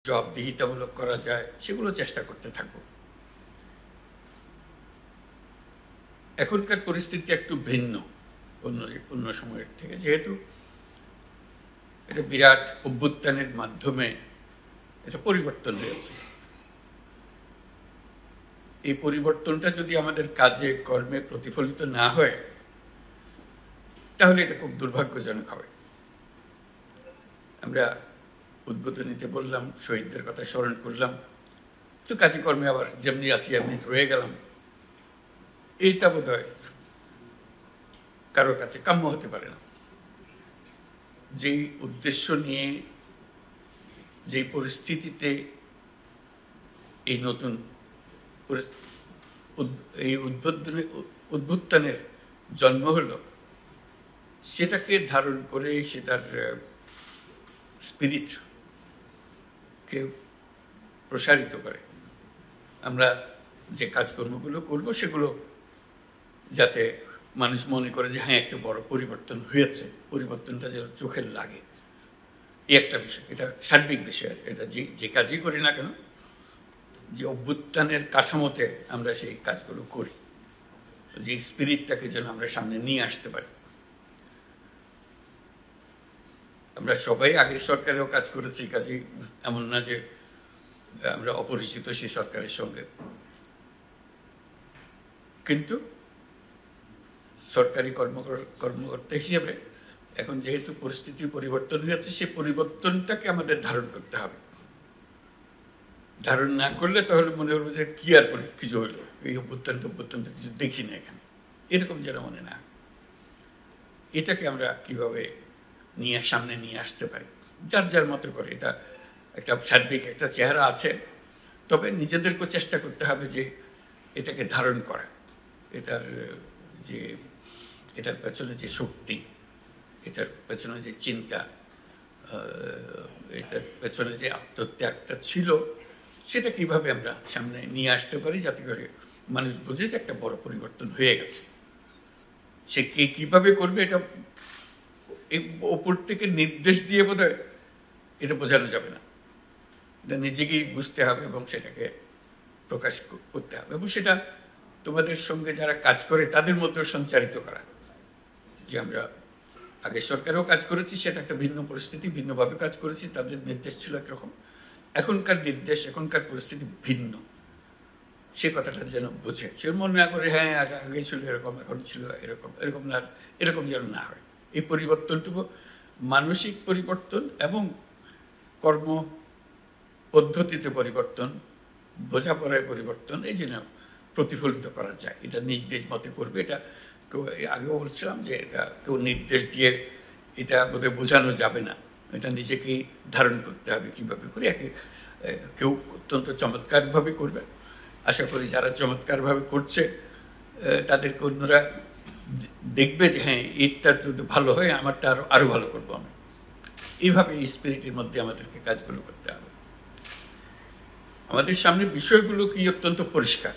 জবাবদিহিতামূলক করা যায় সেগুলো চেষ্টা করতে থাকবো। এখনকার পরিস্থিতি একটু ভিন্ন অন্য সময়ের থেকে, যেহেতু এটা বিরাট অভ্যুত্থানের মাধ্যমে এটা পরিবর্তন হয়েছে। এই পরিবর্তনটা যদি আমাদের কাজে কর্মে প্রতিফলিত না হয় তাহলে এটা খুব দুর্ভাগ্যজনক হবে। আমরা উদ্বোধনীতে বললাম, শহীদদের কথা স্মরণ করলাম, তো কাজে কর্মে আবার যেমনি আছি এমনি রয়ে গেলাম। এইটা বোধ হয় কারোর কাছে কাম্য হতে পারে না। যেই উদ্দেশ্য নিয়ে, যেই পরিস্থিতিতে এই নতুন এই উদ্বোধনের জন্ম হলো, সেটাকে ধারণ করে সেটার স্পিরিটকে প্রসারিত করে আমরা যে কাজকর্মগুলো করব সেগুলো যাতে মানুষ মনে করে যে হ্যাঁ একটা বড় পরিবর্তন হয়েছে, পরিবর্তনটা যেন চোখের লাগে, এই একটা বিষয়। এটা সার্বিক বিষয়। এটা যে কাজই করি না কেন, যে অভ্যুত্থানের কাঠামোতে আমরা সেই কাজগুলো করি, যে স্পিরিটটাকে যেন আমরা সামনে নিয়ে আসতে পারি। আমরা সবাই আগের সরকারেও কাজ করেছি, কাজেই এমন না যে আমরা অপরিচিত সেই সরকারের সঙ্গে। কিন্তু সরকারি কর্মকর্তা হিসেবে এখন যেহেতু পরিস্থিতির পরিবর্তন হয়েছে, সেই পরিবর্তনটাকে আমাদের ধারণ করতে হবে। ধারণ না করলে তাহলে মনে হবে যে কি আর কিছু হলো, এই অভ্যুত্থানটা কিছু দেখি না এখানে, এরকম যেন মনে না। এটাকে আমরা কিভাবে সামনে নিয়ে আসতে পারি যার যার মতো করে। এটা একটা সার্বিক একটা চেহারা আছে, তবে নিজেদেরকেও চেষ্টা করতে হবে যে এটাকে ধারণ করা, এটার পেছনে যে শক্তি, এটার পেছনে যে চিন্তা, এটার পেছনে যে আত্মত্যাগটা ছিল, সেটা কিভাবে আমরা সামনে নিয়ে আসতে পারি যাতে করে মানুষ বুঝে যে একটা বড় পরিবর্তন হয়ে গেছে। সে কে কিভাবে করবে এটা ওপর থেকে নির্দেশ দিয়ে বোধহয় এটা বোঝানো যাবে না। এটা নিজেকেই বুঝতে হবে এবং সেটাকে প্রকাশ করতে হবে, এবং সেটা তোমাদের সঙ্গে যারা কাজ করে তাদের মধ্যেও সঞ্চারিত করা। যে আমরা আগে সরকারেও কাজ করেছি, সেটা একটা ভিন্ন পরিস্থিতি, ভিন্নভাবে কাজ করেছি, তাদের নির্দেশ ছিল একরকম, এখনকার নির্দেশ, এখনকার পরিস্থিতি ভিন্ন। সে কথাটা যেন বুঝে, সে মনে না করে হ্যাঁ আগে ছিল এরকম, এখন ছিল এরকম, এরকম না, এরকম যেন না হয়। এই পরিবর্তনটুকু মানসিক পরিবর্তন এবং কর্ম পদ্ধতিতে পরিবর্তন, বোঝাপড়ায় পরিবর্তন, এই জন্য প্রতিফলিত করা যায়। এটা নিজ নিজ মতে করবে। এটা কেউ, আগেও বলছিলাম যে এটা কেউ নির্দেশ দিয়ে এটা বোধহয় বোঝানো যাবে না, এটা নিজেকেই ধারণ করতে হবে কীভাবে করে। কেউ অত্যন্ত চমৎকারভাবে করবে, আশা করি যারা চমৎকারভাবে করছে তাদেরকে অন্যরা দেখবে যে হ্যাঁ এরটা যদি ভালো হয় আমারটা আরো ভালো করবো আমি। এইভাবে এই স্পিরিটের মধ্যে আমাদেরকে কাজগুলো করতে হবে। আমাদের সামনে বিষয়গুলো কি অত্যন্ত পরিষ্কার।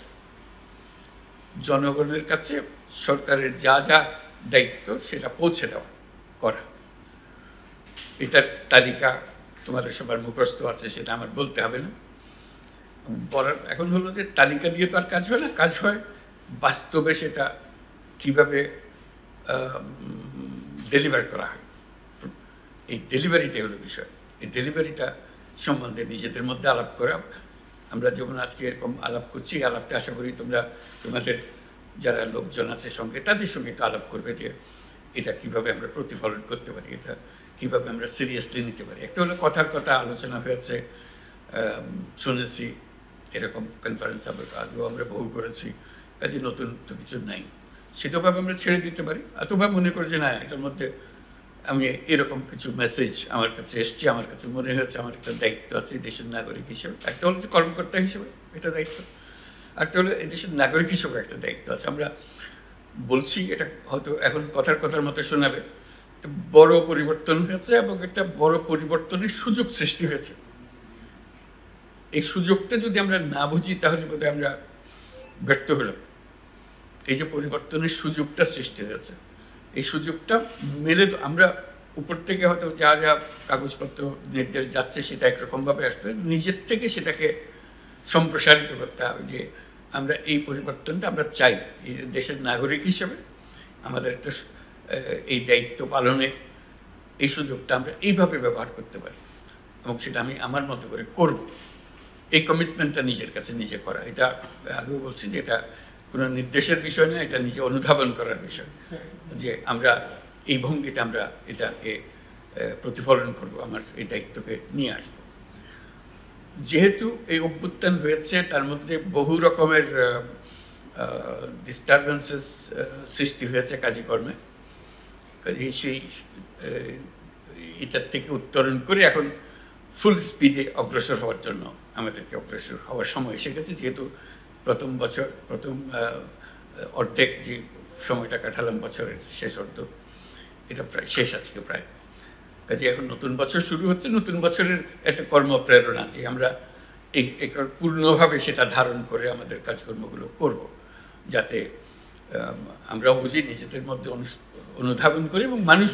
জনগণের কাছে সরকারের যা যা দায়িত্ব সেটা পৌঁছে দেওয়া করা, এটার তালিকা তোমাদের সবার মুখস্থ আছে, সেটা আমার বলতে হবে না। এখন হলো যে তালিকা দিয়ে তো আর কাজ হয় না, কাজ হয় বাস্তবে সেটা কিভাবে ডেলিভার করা হয়। এই ডেলিভারিটাই হলো বিষয়। এই ডেলিভারিটা সম্বন্ধে নিজেদের মধ্যে আলাপ করা। আমরা যেমন আজকে এরকম আলাপ করছি, আলাপটা আশা করি তোমাদের যারা লোকজন আছে সঙ্গে, তাদের সঙ্গে একটু আলাপ করবে যে এটা কিভাবে আমরা প্রতিফলন করতে পারি, এটা কিভাবে আমরা সিরিয়াসলি নিতে পারি। একটা হলো কথার কথা আলোচনা হয়েছে, শুনেছি, এরকম কনফারেন্স আগেও আমরা বহু করেছি, কাজে নতুন তো কিছু নাই, সেটাভাবে আমরা ছেড়ে দিতে পারি। অথবা মনে করি যে না, এটার মধ্যে আমি এরকম কিছু মেসেজ আমার কাছে এসছে, আমার কাছে মনে হয়েছে আমার একটা দায়িত্ব আছে দেশের নাগরিক হিসেবে। একটা হলো যে কর্মকর্তা হিসেবে এটা দায়িত্ব, একটা হলো দেশের নাগরিক হিসেবে একটা দায়িত্ব আছে। আমরা বলছি, এটা হয়তো এখন কথার মতো শোনাবে, বড় পরিবর্তন হয়েছে এবং একটা বড় পরিবর্তনের সুযোগ সৃষ্টি হয়েছে। এই সুযোগটা যদি আমরা না বুঝি তাহলে বোধহয় আমরা ব্যর্থ হলাম। এই যে পরিবর্তনের সুযোগটা সৃষ্টি হয়েছে, এই সুযোগটা আমরা উপর থেকে হয়তো যা যা কাগজপত্র নির্দেশ যাচ্ছে সেটা একরকমভাবে আসবে, নিজের থেকে সেটাকে সম্প্রসারিত করতে হবে যে আমরা এই পরিবর্তনটা আমরা চাই। এই যে দেশের নাগরিক হিসেবে আমাদের একটা এই দায়িত্ব পালনে এই সুযোগটা আমরা এইভাবে ব্যবহার করতে পারি এবং সেটা আমি আমার মতো করে করব, এই কমিটমেন্টটা নিজের কাছে নিজে করা। এটা আগেও বলছি যে এটা কোনো নির্দেশের বিষয় না, এটা নিজে অনুধাবন করার বিষয় যে আমরা এই ভঙ্গিতে আমরা এটাকে প্রতিফলন করব, আমার এই দায়িত্বকে নিয়ে আসব। যেহেতু এই অভ্যুত্থান হয়েছে তার মধ্যে বহু রকমের ডিস্টারবেন্সেস সৃষ্টি হয়েছে কাজকর্মে, সেই এটার থেকে উত্তরণ করে এখন ফুল স্পিডে অগ্রসর হওয়ার জন্য আমাদেরকে অগ্রসর হওয়ার সময় এসে গেছে। যেহেতু প্রথম অর্ধেক যে সময়টা কাটালাম বছরের শেষ অর্ধ, এটা প্রায় শেষ আজকে প্রায়। কাজে এখন নতুন বছর শুরু হচ্ছে, নতুন বছরের একটা কর্মপ্রেরণা যে আমরা এই পূর্ণভাবে সেটা ধারণ করে আমাদের কাজকর্মগুলো করব, যাতে আমরাও বুঝি, নিজেদের মধ্যে অনুধাবন করি এবং মানুষ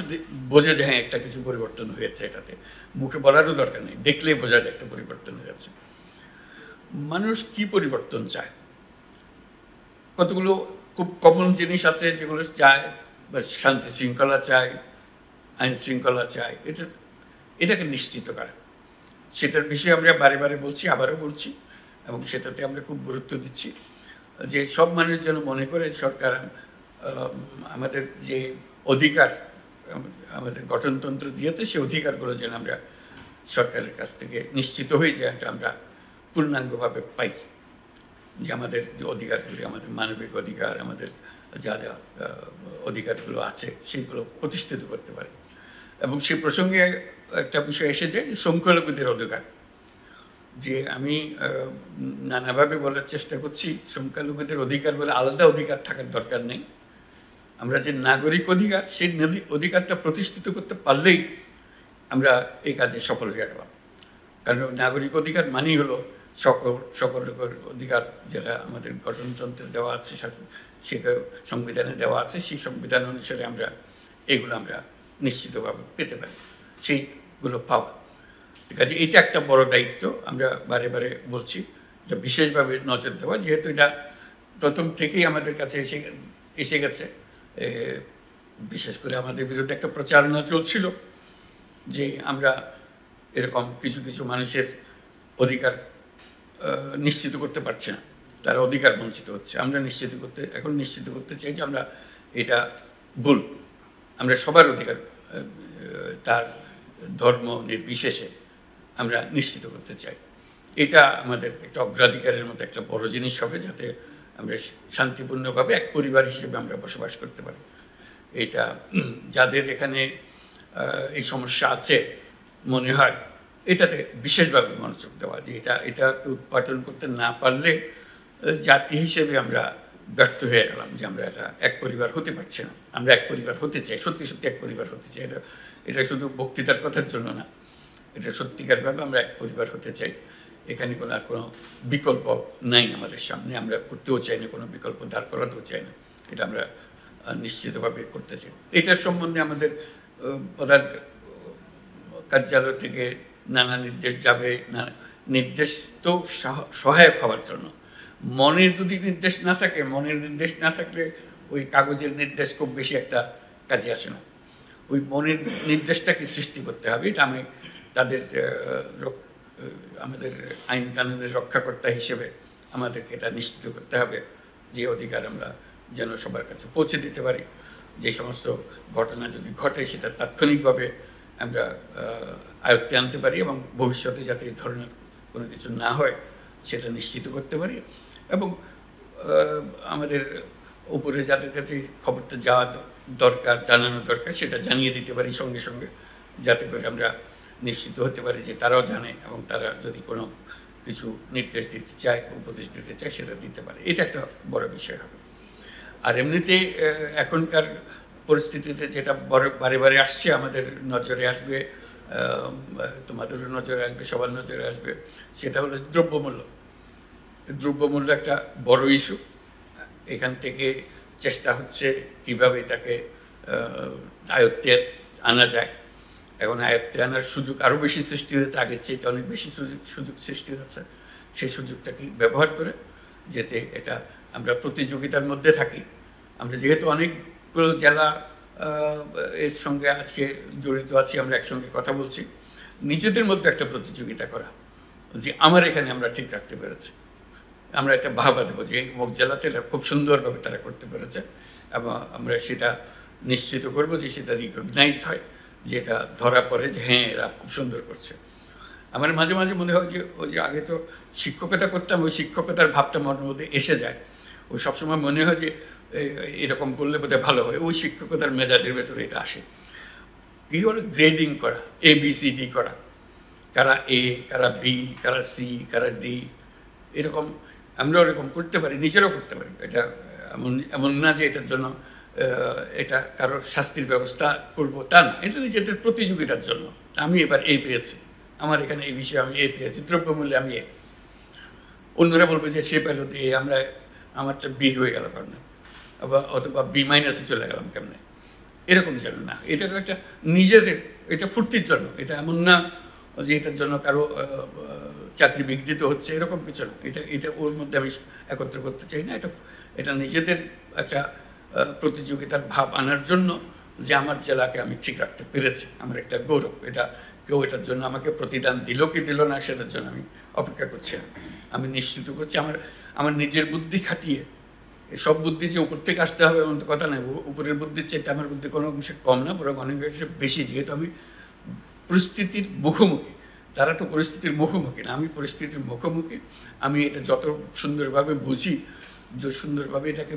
বোঝে যে হ্যাঁ একটা কিছু পরিবর্তন হয়েছে। এটাতে মুখে বলারও দরকার নেই, দেখলেই বোঝা যায় একটা পরিবর্তন হয়েছে। মানুষ কি পরিবর্তন চায়? কতগুলো খুব কমন জিনিস আছে যেগুলো চায়, বা শান্তি শৃঙ্খলা চায়, আইন শৃঙ্খলা চায়, এটাকে নিশ্চিত করে। সেটার বিষয়ে আমরা বারে বারে বলছি, আবারও বলছি, এবং সেটাতে আমরা খুব গুরুত্ব দিচ্ছি যে সব মানুষ যেন মনে করে সরকার আমাদের যে অধিকার আমাদের গঠনতন্ত্র দিয়েছে, সেই অধিকারগুলো যেন আমরা সরকারের কাছ থেকে নিশ্চিত হয়ে যায় আমরা পূর্ণাঙ্গভাবে পাই। যে আমাদের যে অধিকারগুলি, আমাদের মানবিক অধিকার, আমাদের যা যা অধিকারগুলো আছে সেগুলো প্রতিষ্ঠিত করতে পারে। এবং সেই প্রসঙ্গে একটা বিষয় এসে যায় যে সংখ্যালঘুদের অধিকার, যে আমি নানাভাবে বলার চেষ্টা করছি সংখ্যালঘুদের অধিকার বলে আলাদা অধিকার থাকার দরকার নেই। আমরা যে নাগরিক অধিকার, সেই অধিকারটা প্রতিষ্ঠিত করতে পারলেই আমরা এই কাজে সফল হয়ে গেলাম। কারণ নাগরিক অধিকার মানেই হলো সকল অধিকার যেটা আমাদের গঠনতন্ত্রে দেওয়া আছে, সেটা সংবিধানে দেওয়া আছে, সেই সংবিধান অনুসারে আমরা এগুলো আমরা নিশ্চিতভাবে পেতে পারি, সেইগুলো পাওয়া। কাজে এটা একটা বড় দায়িত্ব, আমরা বারে বারে বলছি, যে বিশেষভাবে নজর দেওয়া, যেহেতু এটা প্রথম থেকেই আমাদের কাছে এসে গেছে। বিশেষ করে আমাদের বিরুদ্ধে একটা প্রচারণা চলছিল যে আমরা এরকম কিছু কিছু মানুষের অধিকার নিশ্চিত করতে পারছি না, তারা অধিকার বঞ্চিত হচ্ছে। আমরা এখন নিশ্চিত করতে চাই যে আমরা এটা ভুল, আমরা সবার অধিকার তার ধর্ম নির্বিশেষে আমরা নিশ্চিত করতে চাই। এটা আমাদের একটা অগ্রাধিকারের মতো একটা বড় জিনিস হবে, যাতে আমরা শান্তিপূর্ণভাবে এক পরিবার হিসেবে আমরা বসবাস করতে পারি। এটা যাদের এখানে এই সমস্যা আছে মনে হয়, এটাতে বিশেষভাবে মনোযোগ দেওয়া, যে এটাকে উৎপাদন করতে না পারলে জাতি হিসেবে আমরা ব্যর্থ হয়ে গেলাম, যে আমরা এটা এক পরিবার হতে পারছি না। আমরা এক পরিবার হতে চাই, সত্যি সত্যি এক পরিবার হতে চাই। এটা শুধু বক্তৃতার কথার জন্য না, এটা সত্যিকারভাবে আমরা এক পরিবার হতে চাই। এখানে কোনো বিকল্প নাই আমাদের সামনে, আমরা করতেও চাই না, কোনো বিকল্প দাঁড় করাতেও চাই না, এটা আমরা নিশ্চিতভাবে করতে চাই। এটার সম্বন্ধে আমাদের প্রধান কার্যালয় থেকে নানা নির্দেশ যাবে, নির্দেশ তো সহায়ক হওয়ার জন্য। মনের যদি নির্দেশ না থাকে, মনের নির্দেশ না থাকলে ওই কাগজের নির্দেশ খুব বেশি একটা কাজে আসে না। ওই মনের নির্দেশটাকে সৃষ্টি করতে হবে। এটা আমি তাদের আমাদের আইন কানুনের রক্ষাকর্তা হিসেবে আমাদেরকে এটা নিশ্চিত করতে হবে যে অধিকার আমরা যেন সবার কাছে পৌঁছে দিতে পারি। যে সমস্ত ঘটনা যদি ঘটে সেটা তাৎক্ষণিকভাবে আমরা আয়ত্তে আনতে পারি এবং ভবিষ্যতে যাতে এই ধরনের কোনো কিছু না হয় সেটা নিশ্চিত করতে পারি। এবং আমাদের উপরে যাদের কাছে খবরটা যাওয়া দরকার, জানানো দরকার, সেটা জানিয়ে দিতে পারি সঙ্গে সঙ্গে, যাতে করে আমরা নিশ্চিত হতে পারি যে তারাও জানে এবং তারা যদি কোনো কিছু নির্দেশ দিতে চায়, উপদেশ দিতে চায়, সেটা দিতে পারে। এটা একটা বড় বিষয় হবে। আর এমনিতে এখনকার পরিস্থিতিতে যেটা বারে বারে আসছে, আমাদের নজরে আসবে, তোমাদেরও নজরে আসবে, সবার নজরে আসবে, সেটা হলো দ্রব্যমূল্য। দ্রব্যমূল্য একটা বড় ইস্যু। এখান থেকে চেষ্টা হচ্ছে কিভাবে এটাকে আয়ত্তে আনা যায়। এখন আয়ত্তে আনার সুযোগ আরও বেশি সৃষ্টি হয়েছে, আগের চেয়ে অনেক বেশি সুযোগ সৃষ্টি হয়েছে। সেই সুযোগটাকে ব্যবহার করে যাতে এটা আমরা প্রতিযোগিতার মধ্যে থাকি। আমরা যেহেতু অনেকগুলো জেলা এর সঙ্গে আজকে জড়িত আছি, আমরা একসঙ্গে কথা বলছি, নিজেদের মধ্যে একটা প্রতিযোগিতা করা যে আমার এখানে আমরা ঠিক রাখতে পেরেছি, আমরা একটা বাহবা দেবো যে অমুক জেলাতে এটা খুব সুন্দরভাবে তারা করতে পেরেছে, এবং আমরা সেটা নিশ্চিত করবো যে সেটা রিকগনাইজ হয়, যে এটা ধরা পড়ে যে হ্যাঁ এরা খুব সুন্দর করছে। আমার মাঝে মাঝে মনে হয় যে ওই যে আগে তো শিক্ষকতা করতাম, ওই শিক্ষকতার ভাবটা মনের মধ্যে এসে যায়, ওই সবসময় মনে হয় যে এরকম করলে বোধহয় ভালো হয়, ওই শিক্ষকতার মেজাজের ভেতরে এটা আসে। কি হলো গ্রেডিং করা, ABCD করা, কারা A, কারা B, কারা C, কারা D, এরকম আমরা ওরকম করতে পারি, নিজেরাও করতে পারি। এটা এমন না যে এটার জন্য এটা কারোর শাস্তির ব্যবস্থা করবো তা না, এটা নিজেদের প্রতিযোগিতার জন্য। আমি এবার A পেয়েছি, আমার এখানে এই বিষয়ে আমি A পেয়েছি, দ্রব্যমূল্যে আমি A, অন্যরা বলবে যে সে পেল A, আমারটা B হয়ে গেল কেমন, অথবা B- চলে গেলাম কেমনে, এরকম যেন না। এটা একটা নিজেদের, এটা ফুর্তির জন্য, এটা এমন না যে এটার জন্য কারো চাকরি বিঘ্নিত হচ্ছে, এরকম কিছু না। এটা ওর মধ্যে আমি একত্র করতে চাই না। এটা নিজেদের একটা প্রতিযোগিতার ভাব আনার জন্য, যে আমার জেলাকে আমি ঠিক রাখতে পেরেছি, আমার একটা গৌরব। এটা কেউ এটার জন্য আমাকে প্রতিদান দিল কি দিল না সেটার জন্য আমি অপেক্ষা করছি না, আমি নিশ্চিত করছি আমার নিজের বুদ্ধি খাটিয়ে। সব বুদ্ধি যে উপর থেকে আসতে হবে এমন তো কথা নাই, উপরের বুদ্ধির চেয়ে আমার বুদ্ধি কোনো অংশে কম না, বরং অনেক অংশে বেশি, যেহেতু আমি পরিস্থিতির মুখোমুখি। তারা তো পরিস্থিতির মুখোমুখি না, আমি পরিস্থিতির মুখোমুখি। আমি এটা যত সুন্দরভাবে বুঝি, যে সুন্দরভাবে এটাকে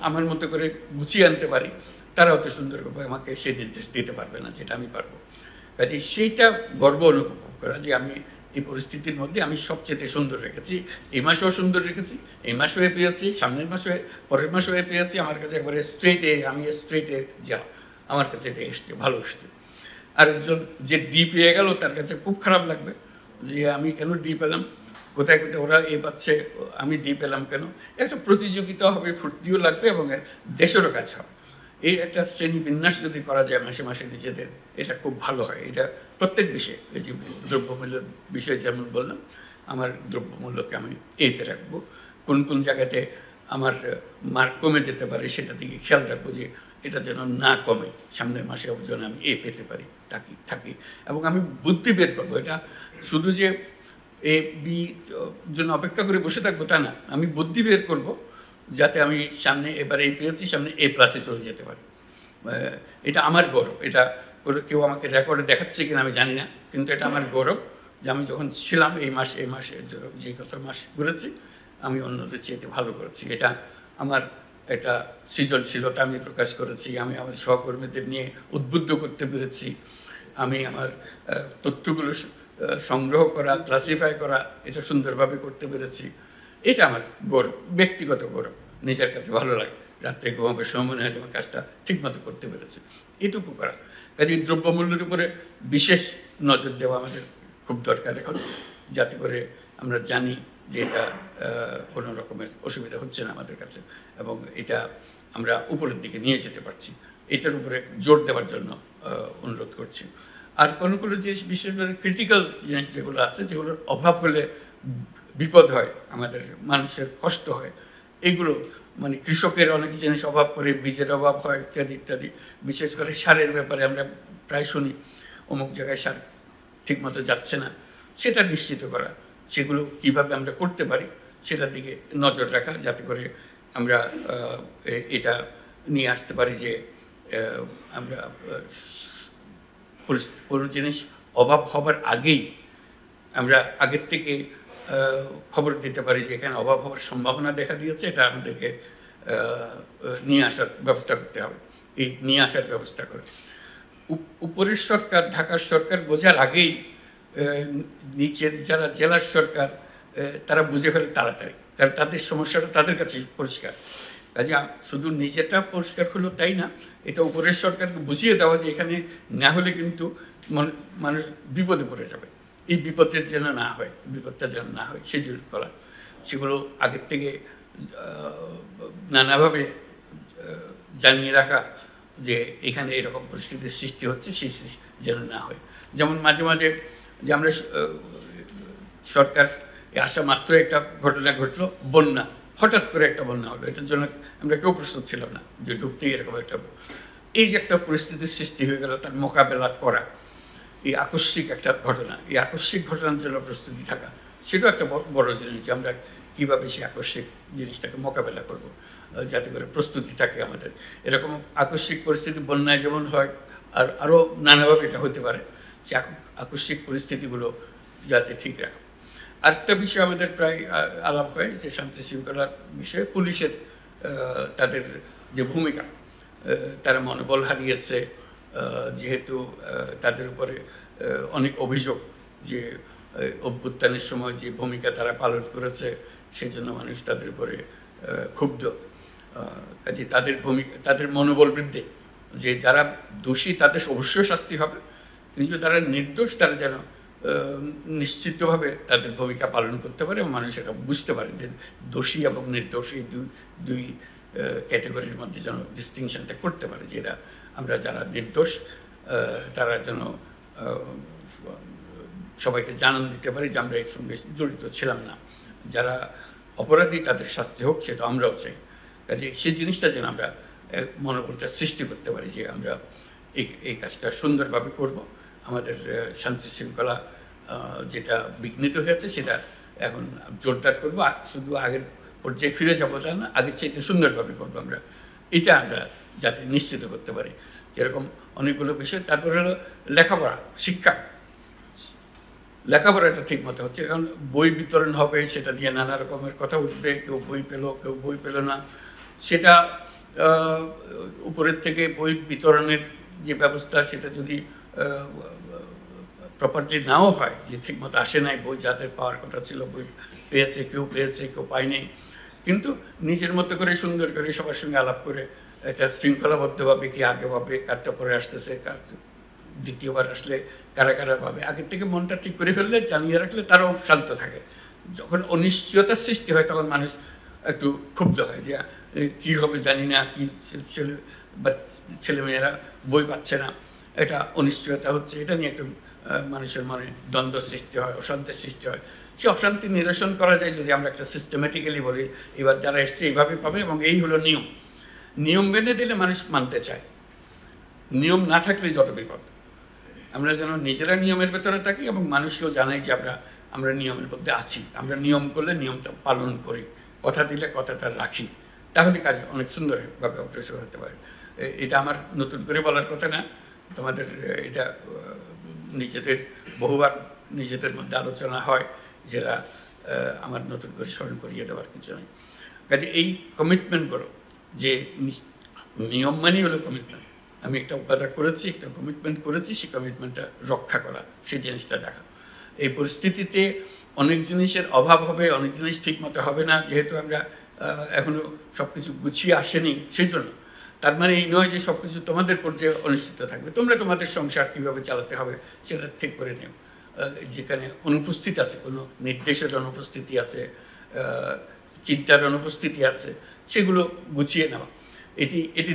আমার মতো করে গুছিয়ে আনতে পারি, তারা অত সুন্দরভাবে আমাকে সেই নির্দেশ দিতে পারবে না যেটা আমি পারবো। কাজে সেইটা গর্ব অনুভব করা যে আমি এই পরিস্থিতির মধ্যে আমি সবচেয়ে সুন্দর রেখেছি, এই মাসেও সুন্দর রেখেছি, এই মাসেও পেয়েছি, সামনের মাসে, পরের মাসেও পেয়েছি। আমার কাছে একবারে স্ট্রেটে, আমি স্ট্রেটে যা, আমার কাছে এটা এসছে, ভালো এসছে। আরেকজন যে ডি পেয়ে গেল তার কাছে খুব খারাপ লাগবে যে আমি কেন ডি পেলাম, কোথায় কোথায় ওরা এ পাচ্ছে, আমি ডি পেলাম কেন। একটা প্রতিযোগিতা হবে, ফুর্তিও লাগবে, এবং দেশেরও কাজ হবে। এই একটা শ্রেণী বিন্যাস যদি করা যায় মাসে মাসে নিজেদের, এটা খুব ভালো হয়। এটা প্রত্যেক বিষয়ে, এই যে দ্রব্যমূল্যের বিষয়ে যেমন বললাম, আমার দ্রব্যমূল্যকে আমি এতে রাখবো, কোন কোন জায়গাতে আমার মার্ক কমে যেতে পারে সেটা দিকে খেয়াল রাখবো, যে এটা যেন না কমে, সামনের মাসে যেন আমি এ পেতে পারি থাকি। এবং আমি বুদ্ধি বের করবো, এটা শুধু যে A, B জন্য অপেক্ষা করে বসে থাকবো তা না, আমি বুদ্ধি বের করবো যাতে আমি সামনে এবার এই পেয়েছি, সামনে A+ চলে যেতে পারি। এটা আমার গৌরব। এটা কেউ আমাকে রেকর্ডে দেখাচ্ছে কিনা আমি জানি না, কিন্তু এটা আমার গৌরব যে আমি যখন ছিলাম এই মাসে যে কত মাস ঘুরেছি, আমি অন্যদের চেয়ে ভালো করেছি। এটা আমার একটা সৃজনশীলতা আমি প্রকাশ করেছি, আমি আমার সহকর্মীদের নিয়ে উদ্বুদ্ধ করতে পেরেছি, আমি আমার তথ্যগুলো সংগ্রহ করা, ক্লাসিফাই করা, এটা সুন্দরভাবে করতে পেরেছি। এটা আমার গৌরব, ব্যক্তিগত গৌরব, নিজের কাছে ভালো লাগে। রাত্রে ঘুমাবার সময় মনে হয় আমার কাজটা ঠিকমতো করতে পেরেছে, এটুকু করা। কাজে দ্রব্যমূল্যের উপরে বিশেষ নজর দেওয়া আমাদের খুব দরকার এখন, যাতে করে আমরা জানি যে এটা কোনো রকমের অসুবিধা হচ্ছে না আমাদের কাছে, এবং এটা আমরা উপরের দিকে নিয়ে যেতে পারছি। এটার উপরে জোর দেওয়ার জন্য অনুরোধ করছি। আর কোনো কোনো জিনিস, বিশেষ করে ক্রিটিক্যাল জিনিস যেগুলো আছে, যেগুলোর অভাব হলে বিপদ হয়, আমাদের মানুষের কষ্ট হয়, এগুলো মানে কৃষকের অনেক জিনিস অভাব করে, বীজের অভাব হয় ইত্যাদি ইত্যাদি। বিশেষ করে সারের ব্যাপারে আমরা প্রায় শুনি অমুক জায়গায় সার ঠিকমতো যাচ্ছে না, সেটা নিশ্চিত করা, সেগুলো কিভাবে আমরা করতে পারি সেটার দিকে নজর রাখা, যাতে করে আমরা এটা নিয়ে আসতে পারি যে আমরা কোনো জিনিস অভাব হবার আগেই আমরা আগের থেকে খবর দিতে পারি যে এখানে অভাব হওয়ার সম্ভাবনা দেখা দিয়েছে, এটা আমাদেরকে নিয়ে আসার ব্যবস্থা করতে হবে। এই নিয়ে আসার ব্যবস্থা করে উপরের সরকার, ঢাকার সরকার বোঝার আগেই নিচের যারা জেলার সরকার তারা বুঝে ফেলে তাড়াতাড়ি, কারণ তাদের সমস্যাটা তাদের কাছে পরিষ্কার। কাজে শুধু নিজেটা পরিষ্কার হলো তাই না, এটা উপরের সরকারকে বুঝিয়ে দেওয়া যে এখানে না হলে কিন্তু মানুষ বিপদে পড়ে যাবে, এই বিপদের যেন না হয়, বিপদটা যেন না হয় সেগুলো করা, সেগুলো আগের থেকে নানাভাবে জানিয়ে রাখা, যে এখানে এরকম পরিস্থিতির সৃষ্টি হচ্ছে, সেই যেন না হয়। যেমন মাঝে মাঝে যে আমরা সরকার আসা মাত্র একটা ঘটনা ঘটলো, বন্যা, হঠাৎ করে একটা বন্যা হলো, এটার জন্য আমরা কেউ প্রস্তুত ছিলাম না যে ঢুকতেই এরকম একটা, এই যে একটা পরিস্থিতির সৃষ্টি হয়ে গেল, তার মোকাবেলা করা, এই আকস্মিক একটা ঘটনা, এই আকস্মিক ঘটনার জন্য প্রস্তুতি থাকা, সেটাও একটা বড় জিনিস যে আমরা কীভাবে সেই আকস্মিক জিনিসটাকে মোকাবেলা করব, যাতে করে প্রস্তুতি থাকে আমাদের। এরকম আকস্মিক পরিস্থিতি বন্যায় যেমন হয়, আর আরও নানাভাবে এটা হতে পারে, যে আকস্মিক পরিস্থিতিগুলো যাতে ঠিক রাখা। আরেকটা বিষয় আমাদের প্রায় আলাপ হয় যে শান্তি শৃঙ্খলার বিষয়ে পুলিশের তাদের যে ভূমিকা, তারা মনোবল হারিয়েছে, যেহেতু তাদের উপরে অনেক অভিযোগ যে অভ্যুত্থানের সময় যে ভূমিকা তারা পালন করেছে, সেই জন্য মানুষ তাদের উপরে ক্ষুব্ধ। কাজে তাদের ভূমিকা, তাদের মনোবল বৃদ্ধি, যে যারা দোষী তাদের অবশ্যই শাস্তি হবে, কিন্তু তারা নির্দোষ, তারা যেন নিশ্চিতভাবে তাদের ভূমিকা পালন করতে পারে এবং মানুষ এটা বুঝতে পারে যে দোষী এবং নির্দোষ এই দুই ক্যাটাগরির মধ্যে যেন ডিস্টিংশনটা করতে পারে, যে এরা আমরা যারা নির্দোষ তারা যেন সবাইকে জানান দিতে পারি যে আমরা এর সঙ্গে জড়িত ছিলাম না, যারা অপরাধী তাদের শাস্তি হোক, সেটা আমরাও চাই। কাজে সেই জিনিসটা যেন আমরা মনোবলটা সৃষ্টি করতে পারি যে আমরা এই কাজটা সুন্দরভাবে করব, আমাদের শান্তি শৃঙ্খলা যেটা বিঘ্নিত হয়েছে সেটা এখন জোরদার করবো, শুধু আগের পর্যায়ে ফিরে যাবো তা না, আগের চাইতে সুন্দরভাবে করবো আমরা, এটা আমরা যাতে নিশ্চিত করতে পারি। এরকম অনেকগুলো বিষয়। তারপরে হলো লেখাপড়া, শিক্ষা, লেখাপড়াটা ঠিক মতো হচ্ছে। কারণ বই বিতরণ হবে, সেটা নিয়ে নানা রকমের কথা উঠবে, কেউ বই পেল, কেউ বই পেল না, সেটা উপরের থেকে বই বিতরণের যে ব্যবস্থা, সেটা যদি প্রপারলি নাও হয়, যে ঠিক মতো আসে নাই বই, যাদের পাওয়ার কথা ছিল বই পেয়েছে, কেউ পায়নি, কিন্তু নিজের মতো করে সুন্দর করে সবার সঙ্গে আলাপ করে এটা শৃঙ্খলাবদ্ধভাবে, কি আগে ভাবে কারটা পরে আসতেছে, কার দ্বিতীয়বার আসলে কারা কারা ভাবে, আগের থেকে মনটা ঠিক করে ফেললে, জানিয়ে রাখলে তারাও শান্ত থাকে। যখন অনিশ্চয়তার সৃষ্টি হয় তখন মানুষ একটু ক্ষুব্ধ হয় যে কি হবে জানি না, কি ছেলেমেয়েরা বই পাচ্ছে না, এটা অনিশ্চয়তা হচ্ছে, এটা নিয়ে একটু মানুষের মনে দ্বন্দ্ব সৃষ্টি হয়, অশান্তির সৃষ্টি হয়। সে অশান্তি নিরসন করা যায় যদি আমরা একটা সিস্টেমেটিক্যালি বলি, এবার যারা এসছে এইভাবে পাবে এবং এই হলো নিয়ম, নিয়ম মেনে দিলে মানুষ মানতে চায়। নিয়ম না থাকলে যত বিপদ। আমরা যেন নিজেরা নিয়মের ভেতরে থাকি এবং মানুষকেও জানাই যে আমরা নিয়মের মধ্যে আছি, আমরা নিয়ম করলে নিয়মটা পালন করি, কথা দিলে কথাটা রাখি, তাহলে কাজ অনেক সুন্দরভাবে অগ্রসর হতে পারে। এটা আমার নতুন করে বলার কথা না, তোমাদের এটা নিজেদের বহুবার নিজেদের মধ্যে আলোচনা হয়, যেটা আমার নতুন করে স্মরণ করিয়ে দেওয়ার কিছু নয়। কাজে এই কমিটমেন্টগুলো, যে নিয়ম মানেই হলো কমিটমেন্ট, আমি একটা উপাদা করেছি, একটা কমিটমেন্ট করেছি, সেই কমিটমেন্টটা রক্ষা করা, সেই জিনিসটা দেখা। এই পরিস্থিতিতে অনেক জিনিসের অভাব হবে, অনেক জিনিস ঠিক মতো হবে না, যেহেতু আমরা এখনো সবকিছু গুছিয়ে আসেনি, সেই জন্য। তার মানে এই নয় যে সবকিছু তোমাদের পর্যায়ে অনিশ্চিত থাকবে, তোমরা তোমাদের সংসার কিভাবে চালাতে হবে সেটা ঠিক করে নেও। যেখানে অনুপস্থিত আছে, কোনো নির্দেশের অনুপস্থিতি আছে, চিন্তার অনুপস্থিতি আছে, সেগুলো গুছিয়ে নেওয়া, এটি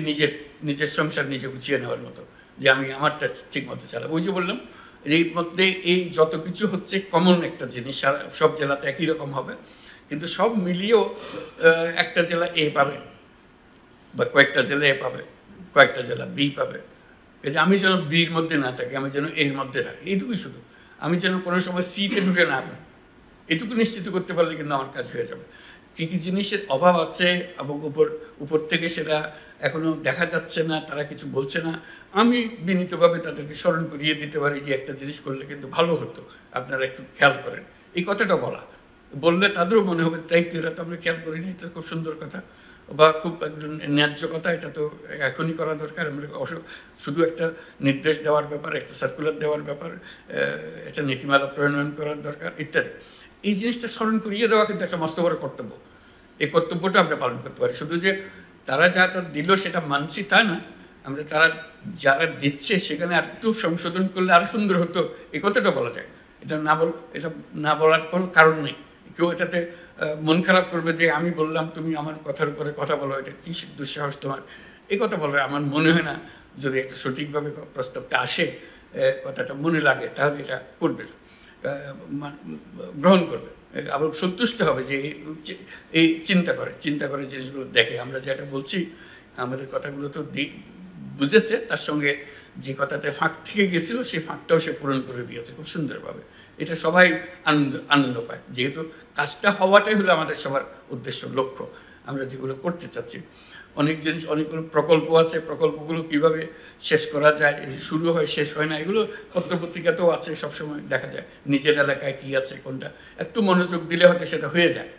নিজের সংসার নিজে গুছিয়ে নেওয়ার মতো, যে আমি আমারটা ঠিক মতো চালাবো। ওই যে বললাম, এর মধ্যে এই যত কিছু হচ্ছে কমন একটা জিনিস, সব জেলাতে একই রকম হবে, কিন্তু সব মিলিয়েও একটা জেলা এ পাবে, বা কয়েকটা জেলা এ পাবে, কয়েকটা জেলা বি পাবে। এই যে আমি যেন বির মধ্যে না থাকি, আমি যেন এর মধ্যে থাকি, এইটুকুই শুধু। আমি যেন কোনো সময় সিতে ঢুকে না পাই, এটুকু নিশ্চিত করতে পারলে কিন্তু আমার কাজ হয়ে যাবে। কী কী জিনিসের অভাব আছে এবং উপর থেকে সেটা এখনো দেখা যাচ্ছে না, তারা কিছু বলছে না, আমি বিনীতভাবে তাদেরকে স্মরণ করিয়ে দিতে পারি যে একটা জিনিস করলে কিন্তু ভালো হতো, আপনারা একটু খেয়াল করেন। এই কথাটা বললে তাদেরও মনে হবে তাই তো, এরা তো আমরা খেয়াল করিনি, এটা খুব সুন্দর কথা বা খুব একজন ন্যায্য কথা, এটা তো এখনই করা দরকার। আমরা শুধু একটা নির্দেশ দেওয়ার ব্যাপার, একটা সার্কুলার দেওয়ার ব্যাপার, একটা নীতিমালা প্রণয়ন করার দরকার ইত্যাদি। এই জিনিসটা স্মরণ করিয়ে দেওয়া কিন্তু একটা মস্ত বড় কর্তব্য। এই কর্তব্যটা আমরা পালন করতে পারি। শুধু যে তারা যা দিল সেটা মানছি তা না, আমরা তারা যারা দিচ্ছে সেখানে আর একটু সংশোধন করলে আরো সুন্দর হতো, এই কথাটা বলা যায়। এটা না বলার কোনো কারণ নেই। কেউ এটাতে মন খারাপ করবে যে আমি বললাম তুমি আমার কথার উপরে কথা বলো, এটা কি দুঃসাহস তোমার, এই কথা বলার আমার মনে হয় না, যদি একটা সঠিকভাবে প্রস্তাবটা আসে, কথাটা মনে লাগে, তাহলে এটা করবে, গ্রহণ করবে, আবার সন্তুষ্ট হবে যে এই চিন্তা করে জিনিসগুলো দেখে। আমরা যেটা বলছি আমাদের কথাগুলো তো বুঝেছে, তার সঙ্গে যে কথাটা ফাঁক থেকে গেছিল সেই ফাঁকটাও সে পূরণ করে দিয়েছে খুব সুন্দরভাবে। এটা সবাই আনন্দ পায়, যেহেতু কাজটা হওয়াটাই হলো আমাদের সবার উদ্দেশ্য, লক্ষ্য। আমরা যেগুলো করতে চাচ্ছি, অনেক জিনিস, অনেকগুলো প্রকল্প আছে, প্রকল্পগুলো কিভাবে শেষ করা যায়, শুরু হয় শেষ হয় না, এগুলো পত্রপত্রিকাতেও আছে, সবসময় দেখা যায় নিজের এলাকায় কি আছে, কোনটা একটু মনোযোগ দিলে হয়তো সেটা হয়ে যায়।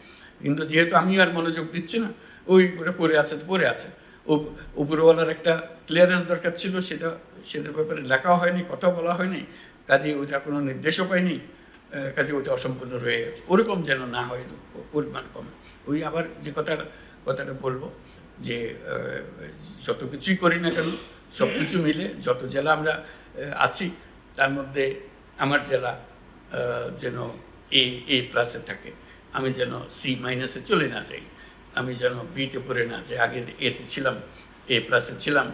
কিন্তু যেহেতু আমি আর মনোযোগ দিচ্ছি না, ওই পড়ে আছে তো পড়ে আছে। উপরওয়ালার একটা ক্লিয়ারেন্স দরকার ছিল, সেটার ব্যাপারে লেখাও হয়নি, কথা বলা হয়নি, কাজে ওইটা কোনো নির্দেশও পাইনি, কাজে ওইটা অসম্পূর্ণ রয়ে গেছে। ওরকম যেন না হয়, পরিমাণ কমে। ওই আবার যে কথাটা বলবো যে যত কিছুই করি না কেন, সব কিছু মিলে যত জেলা আমরা আছি, তার মধ্যে আমার জেলা যেন A+ থাকে, আমি যেন C- চলে না যাই, আমি যেন বিতে পড়ে না যাই। আগে এতে ছিলাম, A+ ছিলাম,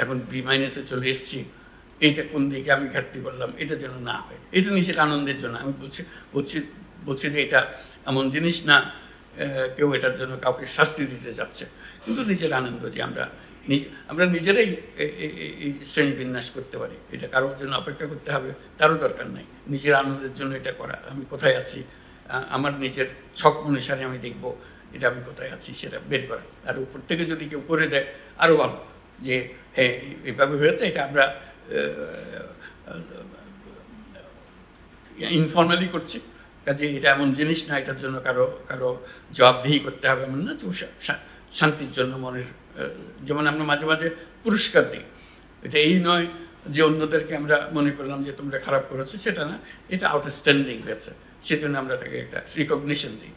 এখন B- চলে এসেছি, এইটা কোন দিকে আমি ঘাটতি করলাম, এটা যেন না হয়। এটা নিজের আনন্দের জন্য আমি বলছি যে এটা এমন জিনিস না কেউ এটার জন্য কাউকে শাস্তি দিতে যাচ্ছে, কিন্তু নিজের আনন্দ যে আমরা নিজেরাই এই শ্রেণী বিন্যাস করতে পারি। এটা কারোর জন্য অপেক্ষা করতে হবে তারও দরকার নাই, নিজের আনন্দের জন্য এটা করা। আমি কোথায় আছি, আমার নিজের ছক অনুসারে আমি দেখব এটা আমি কোথায় আছি, সেটা বের করা। আর উপর থেকে যদি কেউ করে দেয় আরও ভালো, যে হ্যাঁ এইভাবে হয়েছে, এটা আমরা ইনফর্মালি করছি, কাজে এটা এমন জিনিস না এটার জন্য কারো জবাবদিহি করতে হবে, এমন না। শান্তির জন্য মনের, যেমন আমরা মাঝে মাঝে পুরস্কার দিই, এটা এই নয় যে অন্যদেরকে আমরা মনে করলাম যে তোমরা খারাপ করেছো, সেটা না, এটা আউটস্ট্যান্ডিং হয়েছে, সেজন্য আমরা তাকে একটা রিকগনিশন দিই,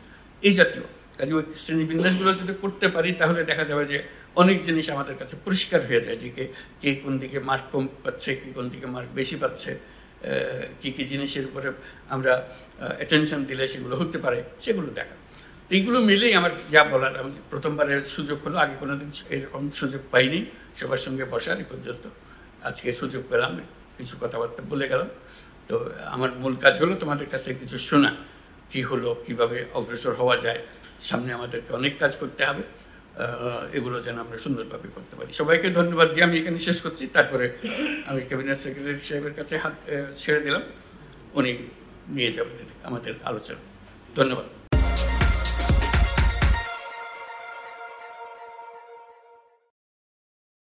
এই জাতীয়। কাজে ওই শ্রেণীবিন্যাসগুলো যদি করতে পারি, তাহলে দেখা যাবে যে অনেক জিনিস আমাদের কাছে পরিষ্কার হয়ে যায়, যে কে কোন দিকে মার্ক কম পাচ্ছে, কে কোন দিকে মার্ক বেশি পাচ্ছে, কি কি জিনিসের উপরে আমরা অ্যাটেনশন দিলে সেগুলো হতে পারে, সেগুলো দেখা। এইগুলো মিলেই আমার যা বলার, আমি প্রথমবারের সুযোগ হলো, আগে কোনোদিন এরকম সুযোগ পাইনি সবার সঙ্গে বসার। এই পর্যন্ত আজকে সুযোগ পেলাম, কিছু কথাবার্তা বলে গেলাম। তো আমার মূল কাজ হলো তোমাদের কাছে কিছু শোনা, কি হলো, কিভাবে অগ্রসর হওয়া যায়, সামনে আমাদেরকে অনেক কাজ করতে হবে, এগুলো যেন আমরা সুন্দরভাবে করতে পারি। সবাইকে ধন্যবাদ দিয়ে আমি এখানে শেষ করছি। তারপরে আমি ক্যাবিনেট সেক্রেটারি সাহেবের কাছে হাত ছেড়ে দিলাম, উনি নিয়ে যাবেন আমাদের আলোচনা। ধন্যবাদ।